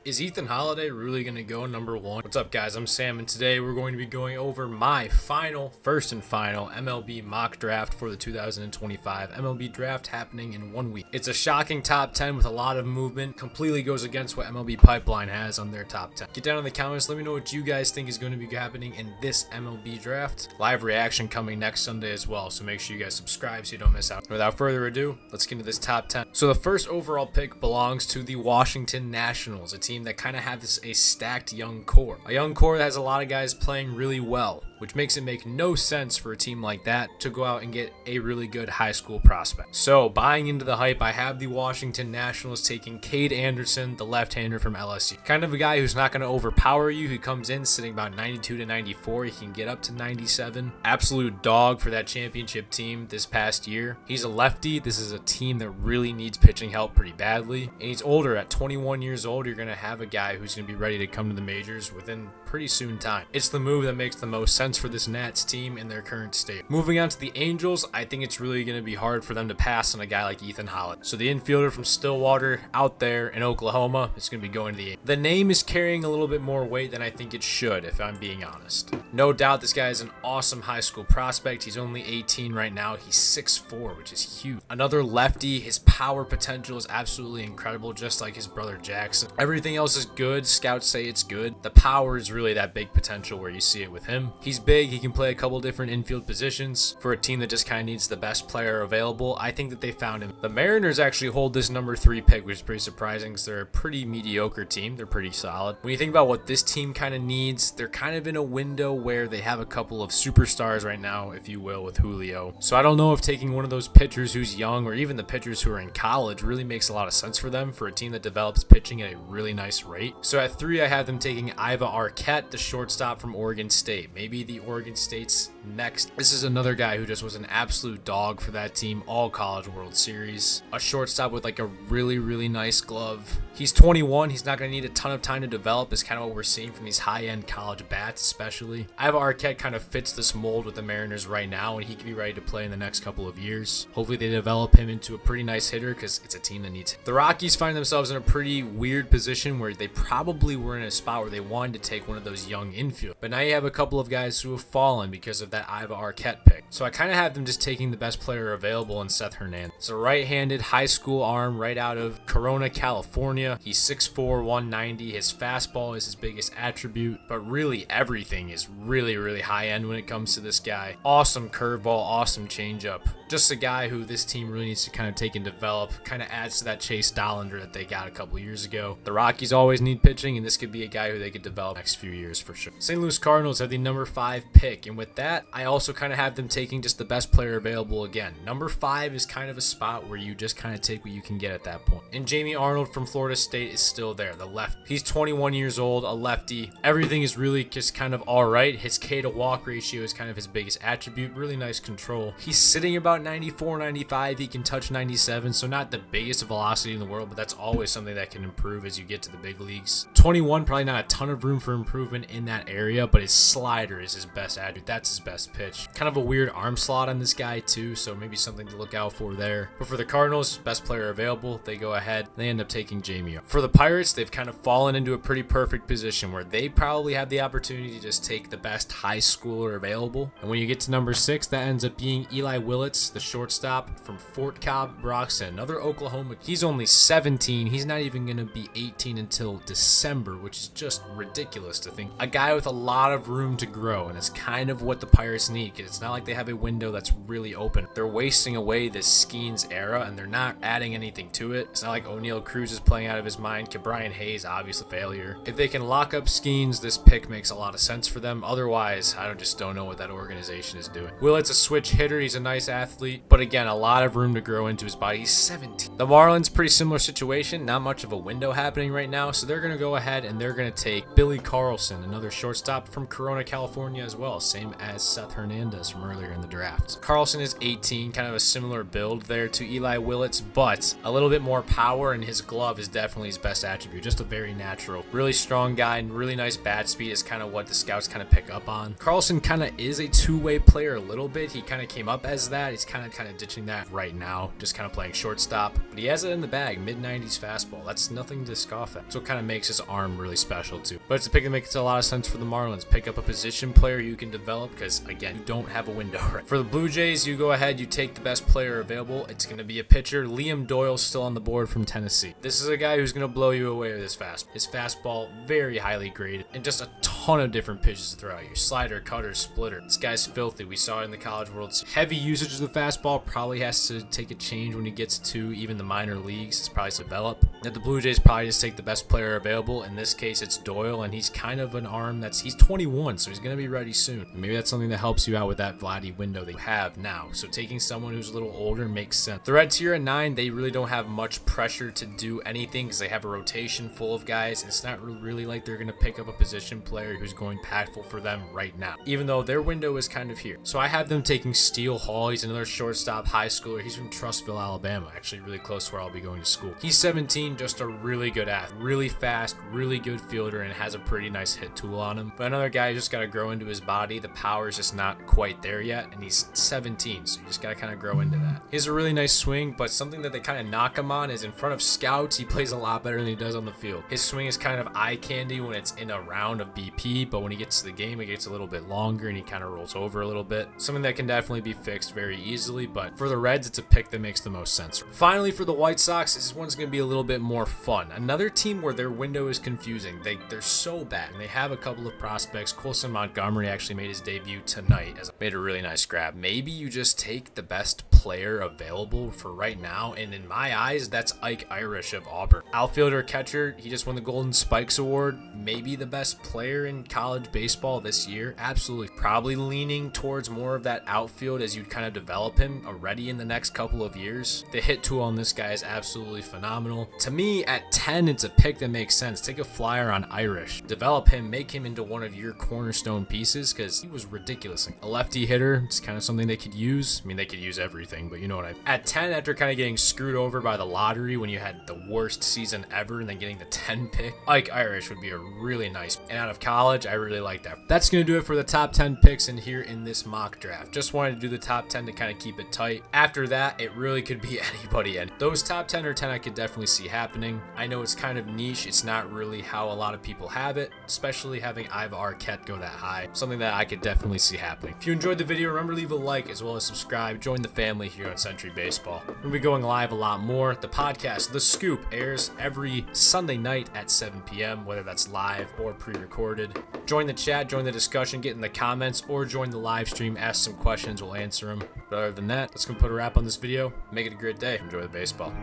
Is Ethan Holliday really going to go number one? What's up, guys? I'm Sam, and today we're going to be going over my first and final MLB Mock Draft for the 2025 MLB Draft happening in 1 week. It's a shocking top 10 with a lot of movement, completely goes against what MLB Pipeline has on their top 10. Get down in the comments, let me know what you guys think is going to be happening in this MLB Draft. Live reaction coming next Sunday as well, so make sure you guys subscribe so you don't miss out. Without further ado, let's get into this top 10. So the first overall pick belongs to the Washington Nationals, a team that kind of has a stacked young core. A young core that has a lot of guys playing really well, which makes it make no sense for a team like that to go out and get a really good high school prospect. So buying into the hype, I have the Washington Nationals taking Cade Anderson, the left-hander from LSU. Kind of a guy who's not going to overpower you. He comes in sitting about 92 to 94. He can get up to 97. Absolute dog for that championship team this past year. He's a lefty. This is a team that really needs pitching help pretty badly. And he's older. At 21 years old, you're going to have a guy who's going to be ready to come to the majors within pretty soon time. It's the move that makes the most sense for this Nats team in their current state. Moving on to the Angels, I think it's really going to be hard for them to pass on a guy like Ethan Holliday. So the infielder from Stillwater out there in Oklahoma is going to be going to the name is carrying a little bit more weight than I think it should, if I'm being honest. No doubt this guy is an awesome high school prospect. He's only 18 right now. He's 6'4", which is huge. Another lefty. His power potential is absolutely incredible, just like his brother Jackson. Everything else is good. Scouts say it's good. The power is really that big potential where you see it with him. He's big. He can play a couple different infield positions for a team that just kind of needs the best player available. I think that they found him. The Mariners actually hold this number 3 pick, which is pretty surprising because they're a pretty mediocre team. They're pretty solid. When you think about what this team kind of needs, they're kind of in a window where they have a couple of superstars right now, if you will, with Julio. So I don't know if taking one of those pitchers who's young or even the pitchers who are in college really makes a lot of sense for them for a team that develops pitching at a really nice rate. So at 3, I have them taking Iva Arquette, the shortstop from Oregon State. Maybe the Oregon State's next. This is another guy who just was an absolute dog for that team, all college World Series. A shortstop with like a really, really nice glove. He's 21. He's not going to need a ton of time to develop, is kind of what we're seeing from these high-end college bats, especially. Iva Arquette kind of fits this mold with the Mariners right now, and he can be ready to play in the next couple of years. Hopefully they develop him into a pretty nice hitter because it's a team that needs him. The Rockies find themselves in a pretty weird position where they probably were in a spot where they wanted to take one of those young infield. But now you have a couple of guys who have fallen because of that Iva Arquette pick. So I kind of have them just taking the best player available in Seth Hernandez. It's a right-handed high school arm right out of Corona, California. He's 6'4", 190. His fastball is his biggest attribute, but really everything is really, really high-end when it comes to this guy. Awesome curveball, awesome changeup. Just a guy who this team really needs to kind of take and develop. Kind of adds to that Chase Dollander that they got a couple years ago. The Rockies always need pitching, and this could be a guy who they could develop next few years for sure. St. Louis Cardinals have the number 5 pick, and with that, I also kind of have them taking just the best player available again. Number 5 is kind of a spot where you just kind of take what you can get at that point. And Jamie Arnold from Florida State is still there, the left. He's 21 years old, a lefty. Everything is really just kind of all right. His K to walk ratio is kind of his biggest attribute. Really nice control. He's sitting about 94, 95. He can touch 97, so not the biggest velocity in the world, but that's always something that can improve as you get to the big leagues. 21, probably not a ton of room for improvement in that area, but his slider is his best attribute. That's his best pitch. Kind of a weird arm slot on this guy too, so maybe something to look out for there. But for the Cardinals, best player available, they go ahead. They end up taking Jamie. For the Pirates, they've kind of fallen into a pretty perfect position where they probably have the opportunity to just take the best high schooler available. And when you get to number 6, that ends up being Eli Willits, the shortstop from Fort Cobb, Broxton, another Oklahoma. He's only 17. He's not even going to be 18 until December, which is just ridiculous to think. A guy with a lot of room to grow, and it's kind of what the Pirates need, because it's not like they have a window that's really open. They're wasting away this Skeens era, and they're not adding anything to it. It's not like O'Neal Cruz is playing out of his mind. Brian Hayes, obviously failure. If they can lock up Skeens, this pick makes a lot of sense for them. Otherwise, I just don't know what that organization is doing. Willett's a switch hitter. He's a nice athlete, but again, a lot of room to grow into his body. He's 17. The Marlins, pretty similar situation. Not much of a window happening right now, so they're going to go ahead and they're going to take Billy Carlson, another shortstop from Corona, California as well, same as Seth Hernandez from earlier in the draft. Carlson is 18, kind of a similar build there to Eli Willits, but a little bit more power, and his glove is definitely his best attribute. Just a very natural, really strong guy, and really nice bat speed is kind of what the scouts kind of pick up on. Carlson kind of is a two-way player a little bit. He kind of came up as that. he's kind of ditching that right now, just kind of playing shortstop. But he has it in the bag, mid-90s fastball. That's nothing to scoff at. So it kind of makes his arm really special too. But it's a pick that makes a lot of sense for the Marlins. Pick up a position player you can develop because, again, you don't have a window. Right? For the Blue Jays, you go ahead, you take the best player available. It's going to be a pitcher. Liam Doyle's still on the board from Tennessee. This is a guy who's going to blow you away with his fastball. His fastball, very highly graded, and just a ton of different pitches to throw out. Your slider, cutter, splitter. This guy's filthy. We saw it in the College World Series. Heavy usage of the fastball, probably has to take a change when he gets to even the minor leagues. It's probably to develop. That the Blue Jays probably just take the best player available. In this case, it's Doyle, and he's kind of an arm he's 21, so he's going to be ready soon. And maybe that's something that helps you out with that Vladdy window that you have now. So taking someone who's a little older makes sense. The Red Tier at 9, they really don't have much pressure to do anything because they have a rotation full of guys. It's not really like they're going to pick up a position player who's going impactful for them right now, even though their window is kind of here. So I have them taking Steele Hall. He's another shortstop, high schooler. He's from Trussville, Alabama, actually really close to where I'll be going to school. He's 17, just a really good athlete, really fast, really good fielder, and has a pretty nice hit tool on him. But another guy just got to grow into his body. The power is just not quite there yet, and he's 17, so you just got to kind of grow into that. He has a really nice swing, but something that they kind of knock him on is in front of scouts, he plays a lot better than he does on the field. His swing is kind of eye candy when it's in a round of BP, but when he gets to the game, it gets a little bit longer and he kind of rolls over a little bit. Something that can definitely be fixed very easily, but for the Reds, it's a pick that makes the most sense. Finally, for the White Sox, this one's going to be a little bit more fun. Another team where their window is confusing. They're so bad, and they have a couple of prospects. Colson Montgomery actually made his debut tonight, as made a really nice grab. Maybe you just take the best player available for right now, and in my eyes, that's Ike Irish of Auburn. Outfielder, catcher, he just won the Golden Spikes Award. Maybe the best player in college baseball this year. Absolutely. Probably leaning towards more of that outfield as you kind of develop him already in the next couple of years. The hit tool on this guy is absolutely phenomenal. To me, at 10, it's a pick that makes sense. Take a flyer on Irish. Develop him, make him into one of your cornerstone pieces because he was ridiculous. A lefty hitter, it's kind of something they could use. I mean, they could use everything, but you know what I mean. At 10, after kind of getting screwed over by the lottery when you had the worst season ever and then getting the 10 pick, Ike Irish would be a really nice. And out of college, I really like that. That's going to do it for the top 10 picks in here in this mock draft. Just wanted to do the top 10 to kind of keep it tight. After that, it really could be anybody. And those top 10 or 10 I could definitely see happening. I know it's kind of niche. It's not really how a lot of people have it, especially having Iva Arquette go that high. Something that I could definitely see happening. If you enjoyed the video, remember to leave a like as well as subscribe. Join the family here on Sentry Baseball. We'll be going live a lot more. The podcast, The Scoop, airs every Sunday night at 7 p.m., whether that's live or pre-recorded. Join the chat, join the discussion, get in the comments, or join the live stream, ask some questions, we'll answer them. But other than that, let's go put a wrap on this video. Make it a great day. Enjoy the baseball.